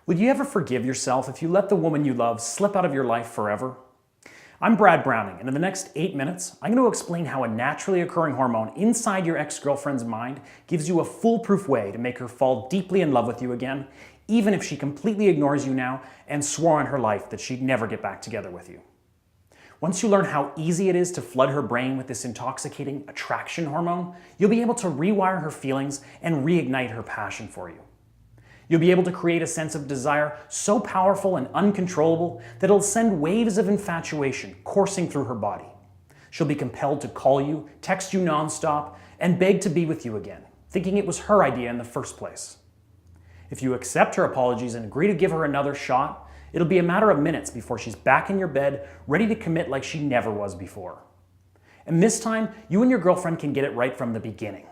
Would you ever forgive yourself if you let the woman you love slip out of your life forever? I'm Brad Browning, and in the next 8 minutes, I'm going to explain how a naturally occurring hormone inside your ex-girlfriend's mind gives you a foolproof way to make her fall deeply in love with you again, even if she completely ignores you now and swore on her life that she'd never get back together with you. Once you learn how easy it is to flood her brain with this intoxicating attraction hormone, you'll be able to rewire her feelings and reignite her passion for you. You'll be able to create a sense of desire so powerful and uncontrollable that it'll send waves of infatuation coursing through her body. She'll be compelled to call you, text you nonstop, and beg to be with you again, thinking it was her idea in the first place. If you accept her apologies and agree to give her another shot, it'll be a matter of minutes before she's back in your bed, ready to commit like she never was before. And this time, you and your girlfriend can get it right from the beginning.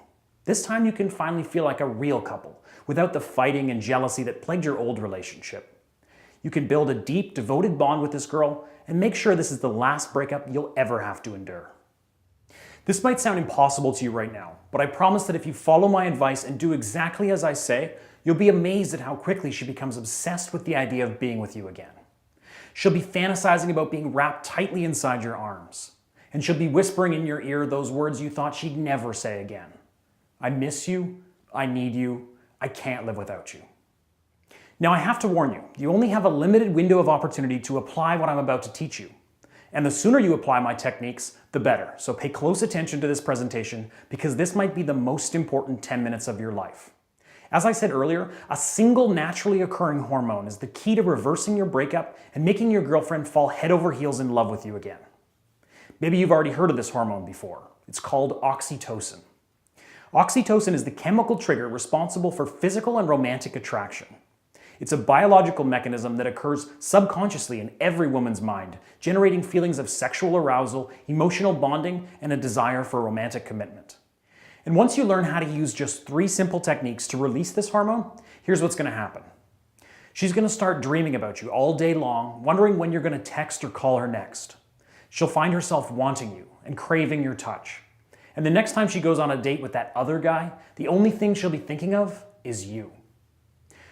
This time you can finally feel like a real couple, without the fighting and jealousy that plagued your old relationship. You can build a deep, devoted bond with this girl and make sure this is the last breakup you'll ever have to endure. This might sound impossible to you right now, but I promise that if you follow my advice and do exactly as I say, you'll be amazed at how quickly she becomes obsessed with the idea of being with you again. She'll be fantasizing about being wrapped tightly inside your arms, and she'll be whispering in your ear those words you thought she'd never say again. I miss you, I need you, I can't live without you. Now I have to warn you, you only have a limited window of opportunity to apply what I'm about to teach you. And the sooner you apply my techniques, the better. So pay close attention to this presentation because this might be the most important 10 minutes of your life. As I said earlier, a single naturally occurring hormone is the key to reversing your breakup and making your girlfriend fall head over heels in love with you again. Maybe you've already heard of this hormone before. It's called oxytocin. Oxytocin is the chemical trigger responsible for physical and romantic attraction. It's a biological mechanism that occurs subconsciously in every woman's mind, generating feelings of sexual arousal, emotional bonding, and a desire for romantic commitment. And once you learn how to use just 3 simple techniques to release this hormone, here's what's going to happen. She's going to start dreaming about you all day long, wondering when you're going to text or call her next. She'll find herself wanting you and craving your touch. And the next time she goes on a date with that other guy, the only thing she'll be thinking of is you.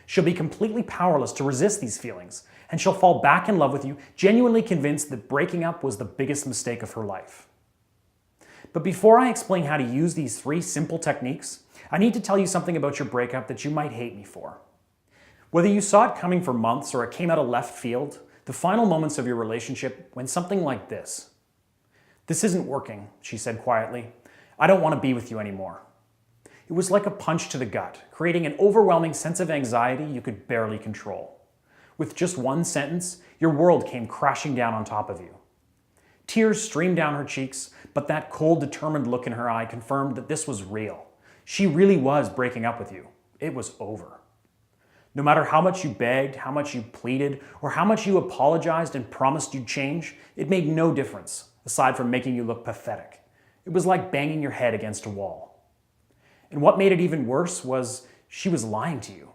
She'll be completely powerless to resist these feelings, and she'll fall back in love with you, genuinely convinced that breaking up was the biggest mistake of her life. But before I explain how to use these 3 simple techniques, I need to tell you something about your breakup that you might hate me for. Whether you saw it coming for months or it came out of left field, the final moments of your relationship went something like this. "This isn't working," she said quietly. "I don't want to be with you anymore." It was like a punch to the gut, creating an overwhelming sense of anxiety you could barely control. With just one sentence, your world came crashing down on top of you. Tears streamed down her cheeks, but that cold, determined look in her eye confirmed that this was real. She really was breaking up with you. It was over. No matter how much you begged, how much you pleaded, or how much you apologized and promised you'd change, it made no difference, aside from making you look pathetic. It was like banging your head against a wall. And what made it even worse was she was lying to you.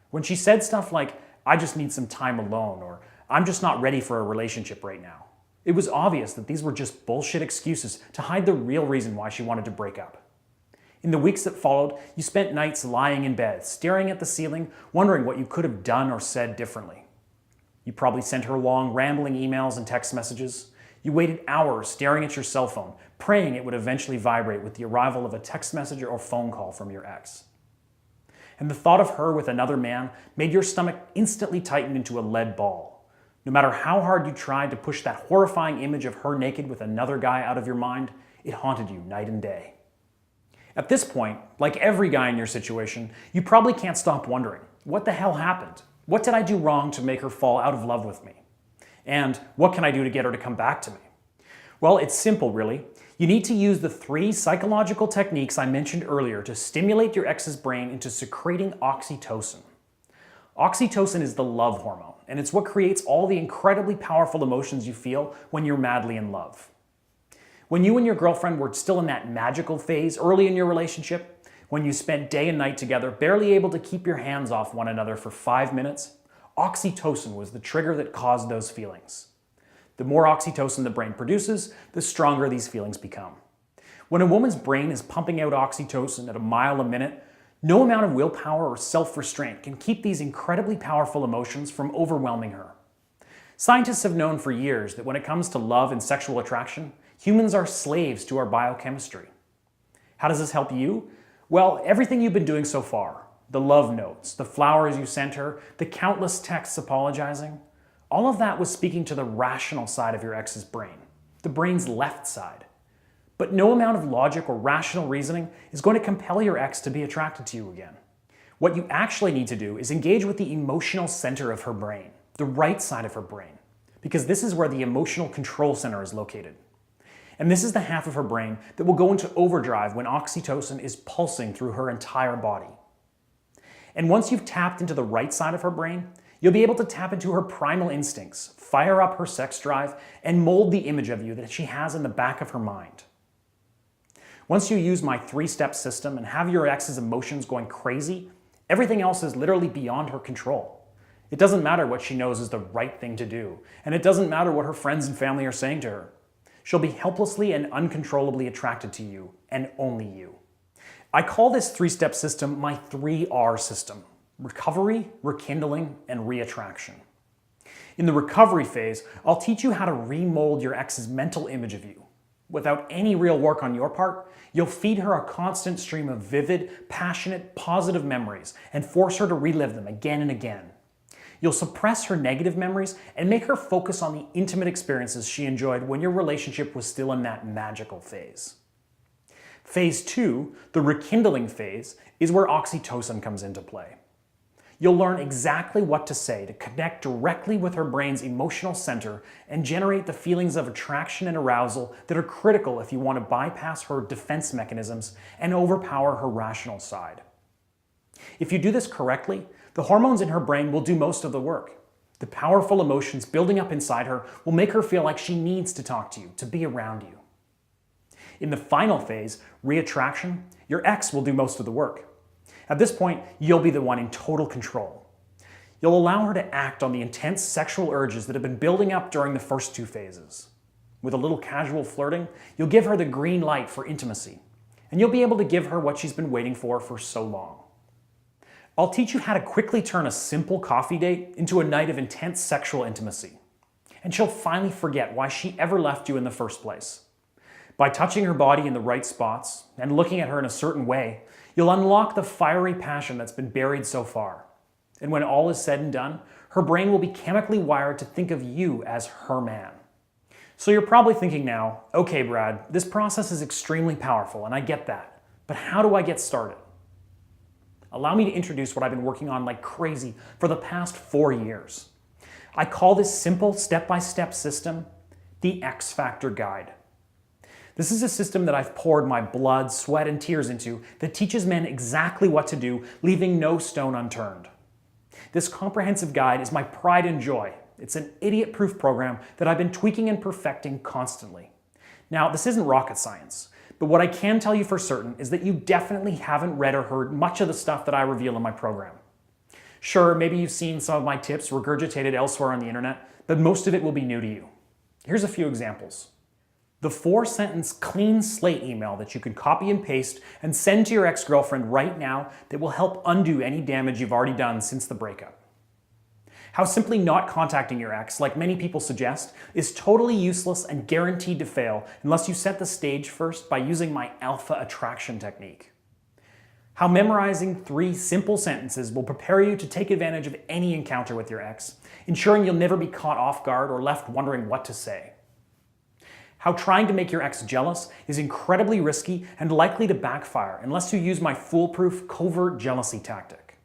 When she said stuff like, "I just need some time alone," or "I'm just not ready for a relationship right now," it was obvious that these were just bullshit excuses to hide the real reason why she wanted to break up. In the weeks that followed, you spent nights lying in bed, staring at the ceiling, wondering what you could have done or said differently. You probably sent her long, rambling emails and text messages. You waited hours staring at your cell phone, praying it would eventually vibrate with the arrival of a text message or phone call from your ex. And the thought of her with another man made your stomach instantly tighten into a lead ball. No matter how hard you tried to push that horrifying image of her naked with another guy out of your mind, it haunted you night and day. At this point, like every guy in your situation, you probably can't stop wondering, what the hell happened? What did I do wrong to make her fall out of love with me? And what can I do to get her to come back to me? Well, it's simple, really. You need to use the 3 psychological techniques I mentioned earlier to stimulate your ex's brain into secreting oxytocin. Oxytocin is the love hormone, and it's what creates all the incredibly powerful emotions you feel when you're madly in love. When you and your girlfriend were still in that magical phase early in your relationship, when you spent day and night together, barely able to keep your hands off one another for 5 minutes, oxytocin was the trigger that caused those feelings. The more oxytocin the brain produces, the stronger these feelings become. When a woman's brain is pumping out oxytocin at a mile a minute, No amount of willpower or self-restraint can keep these incredibly powerful emotions from overwhelming her. Scientists have known for years that when it comes to love and sexual attraction, humans are slaves to our biochemistry. How does this help you? Well, everything you've been doing so far, the love notes, the flowers you sent her, the countless texts apologizing, all of that was speaking to the rational side of your ex's brain, the brain's left side. But no amount of logic or rational reasoning is going to compel your ex to be attracted to you again. What you actually need to do is engage with the emotional center of her brain, the right side of her brain, because this is where the emotional control center is located. And this is the half of her brain that will go into overdrive when oxytocin is pulsing through her entire body. And once you've tapped into the right side of her brain, you'll be able to tap into her primal instincts, fire up her sex drive, and mold the image of you that she has in the back of her mind. Once you use my 3-step system and have your ex's emotions going crazy, everything else is literally beyond her control. It doesn't matter what she knows is the right thing to do, and it doesn't matter what her friends and family are saying to her. She'll be helplessly and uncontrollably attracted to you, and only you. I call this 3-step system my 3R system: recovery, rekindling, and reattraction. In the recovery phase, I'll teach you how to remold your ex's mental image of you. Without any real work on your part, you'll feed her a constant stream of vivid, passionate, positive memories and force her to relive them again and again. You'll suppress her negative memories and make her focus on the intimate experiences she enjoyed when your relationship was still in that magical phase. Phase 2, the rekindling phase, is where oxytocin comes into play. You'll learn exactly what to say to connect directly with her brain's emotional center and generate the feelings of attraction and arousal that are critical if you want to bypass her defense mechanisms and overpower her rational side. If you do this correctly, the hormones in her brain will do most of the work. The powerful emotions building up inside her will make her feel like she needs to talk to you, to be around you. In the final phase, reattraction, your ex will do most of the work. At this point, you'll be the one in total control. You'll allow her to act on the intense sexual urges that have been building up during the first 2 phases. With a little casual flirting, you'll give her the green light for intimacy, and you'll be able to give her what she's been waiting for so long. I'll teach you how to quickly turn a simple coffee date into a night of intense sexual intimacy, and she'll finally forget why she ever left you in the first place. By touching her body in the right spots and looking at her in a certain way, you'll unlock the fiery passion that's been buried so far. And when all is said and done, her brain will be chemically wired to think of you as her man. So you're probably thinking now, okay, Brad, this process is extremely powerful, and I get that, but how do I get started? Allow me to introduce what I've been working on like crazy for the past 4 years. I call this simple step-by-step system the X Factor Guide. This is a system that I've poured my blood, sweat, and tears into that teaches men exactly what to do, leaving no stone unturned. This comprehensive guide is my pride and joy. It's an idiot-proof program that I've been tweaking and perfecting constantly. Now, this isn't rocket science, but what I can tell you for certain is that you definitely haven't read or heard much of the stuff that I reveal in my program. Sure, maybe you've seen some of my tips regurgitated elsewhere on the internet, but most of it will be new to you. Here's a few examples. The 4-sentence clean slate email that you can copy and paste and send to your ex-girlfriend right now that will help undo any damage you've already done since the breakup. How simply not contacting your ex, like many people suggest, is totally useless and guaranteed to fail unless you set the stage first by using my alpha attraction technique. How memorizing 3 simple sentences will prepare you to take advantage of any encounter with your ex, ensuring you'll never be caught off guard or left wondering what to say. How trying to make your ex jealous is incredibly risky and likely to backfire unless you use my foolproof covert jealousy tactic.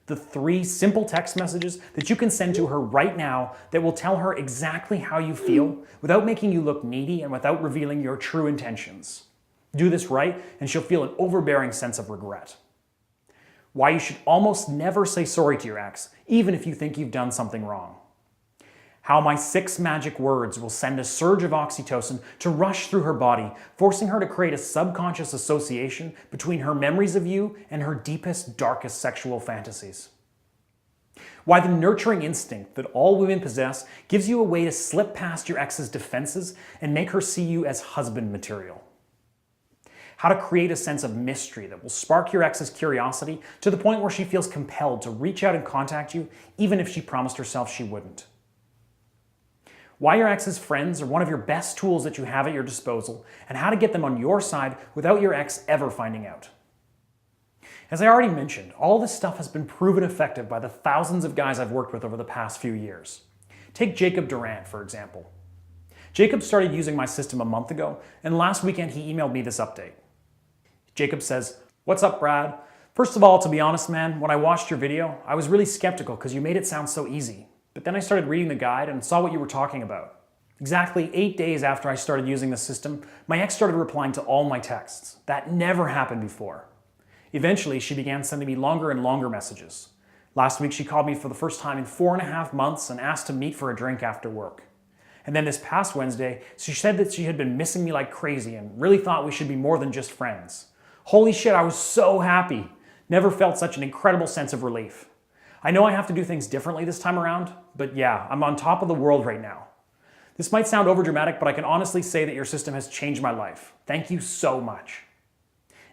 The 3 simple text messages that you can send to her right now that will tell her exactly how you feel without making you look needy and without revealing your true intentions. Do this right and she'll feel an overbearing sense of regret. Why you should almost never say sorry to your ex, even if you think you've done something wrong. How my 6 magic words will send a surge of oxytocin to rush through her body, forcing her to create a subconscious association between her memories of you and her deepest, darkest sexual fantasies. Why the nurturing instinct that all women possess gives you a way to slip past your ex's defenses and make her see you as husband material. how to create a sense of mystery that will spark your ex's curiosity to the point where she feels compelled to reach out and contact you, even if she promised herself she wouldn't. Why your ex's friends are one of your best tools that you have at your disposal, and how to get them on your side without your ex ever finding out. As I already mentioned, all this stuff has been proven effective by the thousands of guys I've worked with over the past few years. Take Jacob Durant, for example. Jacob started using my system a month ago, and last weekend he emailed me this update. Jacob says, "What's up, Brad? First of all, to be honest, man, when I watched your video, I was really skeptical because you made it sound so easy. But then I started reading the guide and saw what you were talking about. Exactly 8 days after I started using the system, my ex started replying to all my texts. That never happened before. Eventually, she began sending me longer and longer messages. Last week, she called me for the first time in 4.5 months and asked to meet for a drink after work. And then this past Wednesday, she said that she had been missing me like crazy and really thought we should be more than just friends. Holy shit, I was so happy. Never felt such an incredible sense of relief. I know I have to do things differently this time around, but yeah, I'm on top of the world right now. This might sound overdramatic, but I can honestly say that your system has changed my life. Thank you so much."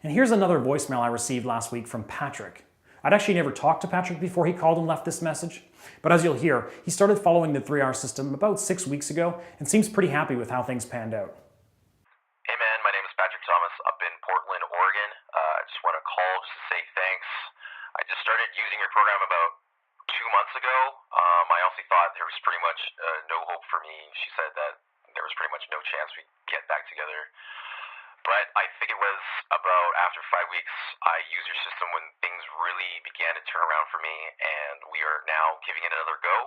And here's another voicemail I received last week from Patrick. I'd actually never talked to Patrick before he called and left this message, but as you'll hear, he started following the 3R system about 6 weeks ago and seems pretty happy with how things panned out. Hey man, my name is Patrick Thomas up in Portland, Oregon. I just want to call just to say thanks. I just started using your program about 2 months ago. I honestly thought there was pretty much no hope for me. She said that there was pretty much no chance we'd get back together. But I think it was about after 5 weeks I used your system when things really began to turn around for me, and we are now giving it another go.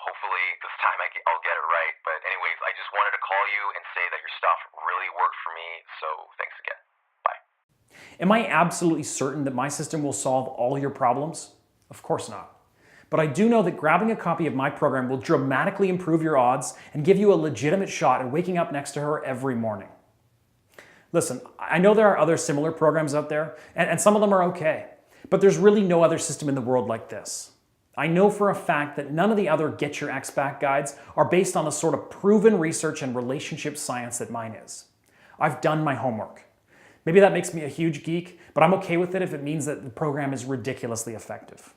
Hopefully this time I'll get it right. But anyways, I just wanted to call you and say that your stuff really worked for me, so thanks again. Bye. Am I absolutely certain that my system will solve all your problems? Of course not. But I do know that grabbing a copy of my program will dramatically improve your odds and give you a legitimate shot at waking up next to her every morning. Listen, I know there are other similar programs out there, and some of them are okay, but there's really no other system in the world like this. I know for a fact that none of the other Get Your Ex Back guides are based on the sort of proven research and relationship science that mine is. I've done my homework. Maybe that makes me a huge geek, but I'm okay with it if it means that the program is ridiculously effective.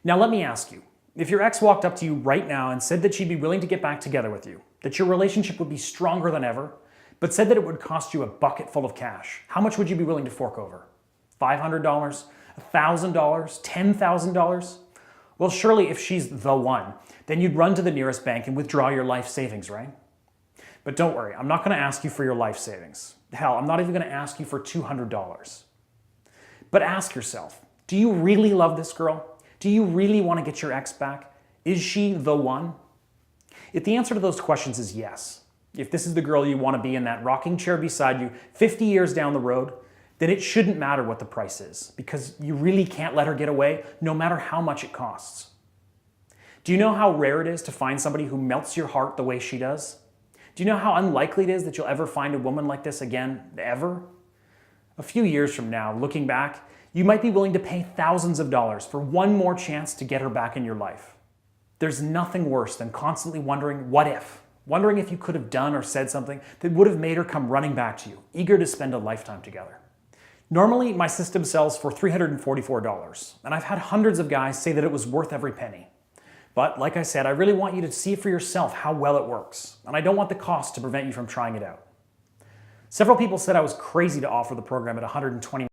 Now let me ask you, if your ex walked up to you right now and said that she'd be willing to get back together with you, that your relationship would be stronger than ever, but said that it would cost you a bucket full of cash, how much would you be willing to fork over? $500? $1,000? $10,000? Well, surely if she's the one, then you'd run to the nearest bank and withdraw your life savings, right? But don't worry, I'm not going to ask you for your life savings. Hell, I'm not even going to ask you for $200. But ask yourself, do you really love this girl? Do you really want to get your ex back? Is she the one? If the answer to those questions is yes, if this is the girl you want to be in that rocking chair beside you 50 years down the road, then it shouldn't matter what the price is, because you really can't let her get away no matter how much it costs. Do you know how rare it is to find somebody who melts your heart the way she does? Do you know how unlikely it is that you'll ever find a woman like this again, ever? A few years from now, looking back, you might be willing to pay thousands of dollars for one more chance to get her back in your life. There's nothing worse than constantly wondering, what if? Wondering if you could have done or said something that would have made her come running back to you, eager to spend a lifetime together. Normally, my system sells for $344, and I've had hundreds of guys say that it was worth every penny. But like I said, I really want you to see for yourself how well it works, and I don't want the cost to prevent you from trying it out. Several people said I was crazy to offer the program at $129.